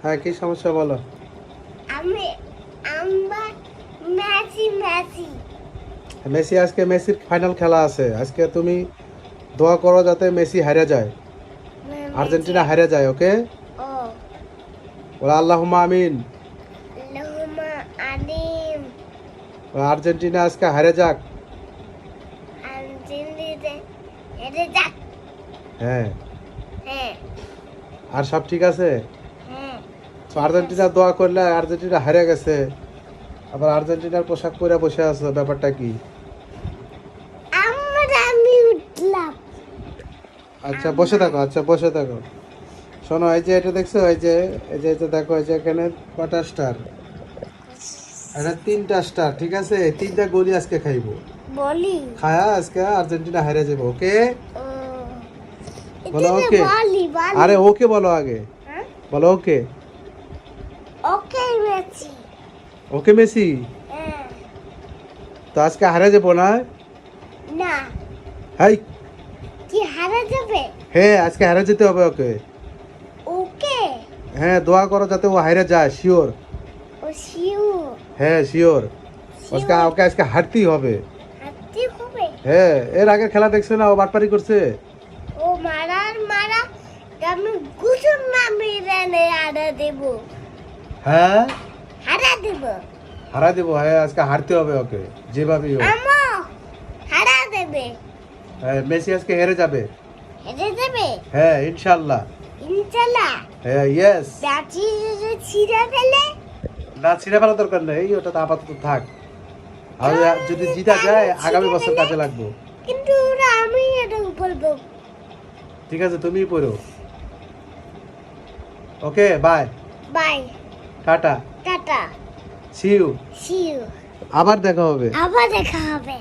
হ্যাঁ, কি সমস্যা বলো? আমি আমার মেসি মেসি মেসি আজকে মেসির ফাইনাল খেলা আছে। আজকে তুমি দোয়া করো যাতে মেসি হারে যায়, আর্জেন্টিনা হারে যায়। ওকে, ও বলো আল্লাহুম্মা আমিন। আল্লাহুম্মা আমিন। আর্জেন্টিনা আজকে হারে যাক। আর্জেন্টিনা হেরে যাক। হ্যাঁ, হ্যাঁ আর সব ঠিক আছে? হ্যাঁ তো আর্জেন্টিনা দোয়া করলে আর্জেন্টিনা হারে গেছে, আবার আর্জেন্টিনার পোশাক পরে বসে আছো, ব্যাপারটা কি? আমি উঠলাম। আচ্ছা বসে থাকো, আচ্ছা বসে থাকো। শোনো, এই যে এটা দেখছো, এই যে দেখো, এই যে এখানে কটা স্টার? এটা 3টা স্টার, ঠিক আছে? 3টা গোলই আজকে খাইবো। বলি খায়া আজকে আর্জেন্টিনা হেরে যাবে। ওকে, ও বলো এটা ওকে। বলি বলি আরে ওকে বলো আগে, হ্যাঁ বলো ওকে। ওকে মেসি। ওকে মেসি। হ্যাঁ তো আজকে হারে যাবো না? না হাই, কি হারা যাবে? হ্যাঁ আজকে হারে যেতে হবে ওকে। ওকে হ্যাঁ, দোয়া করো যাতে ও হারে যায়, শিওর। ও শিউ হ্যাঁ শিওর, আজকে ওকে আজকে হারতেই হবে। হাতি হবে। হ্যাঁ, এর আগে খেলা দেখছো না, ও বাটপারি করছে। ও মারা আমি গুছুন না মেরে হারা দেব। হ্যাঁ, হারা দেব হারা দেবো। হ্যাঁ, আজকে হারতে হবে ওকে যেভাবেই হোক। আমো হারা দেবে। হ্যাঁ, মেসি আজকে হেরে যাবে। হেরে দেবে হ্যাঁ ইনশাল্লাহ। ইনশাল্লাহ। হ্যাঁ ইয়েস। ব্যাচি ছিঁড়ে ফেলে না, ছিঁড়ে ফেলা দরকার নেই, ওটা তো আপাতত থাক। আর যদি জিতা যায় আগামী বছর কাজে লাগবো। কিন্তু ওরা আমি এটা বলবো। ঠিক আছে, তুমিই পড়ো। ওকে, বাই, বাই টাটা, টাটা সি ইউ। সিউ আবার দেখা হবে। আবার দেখা হবে।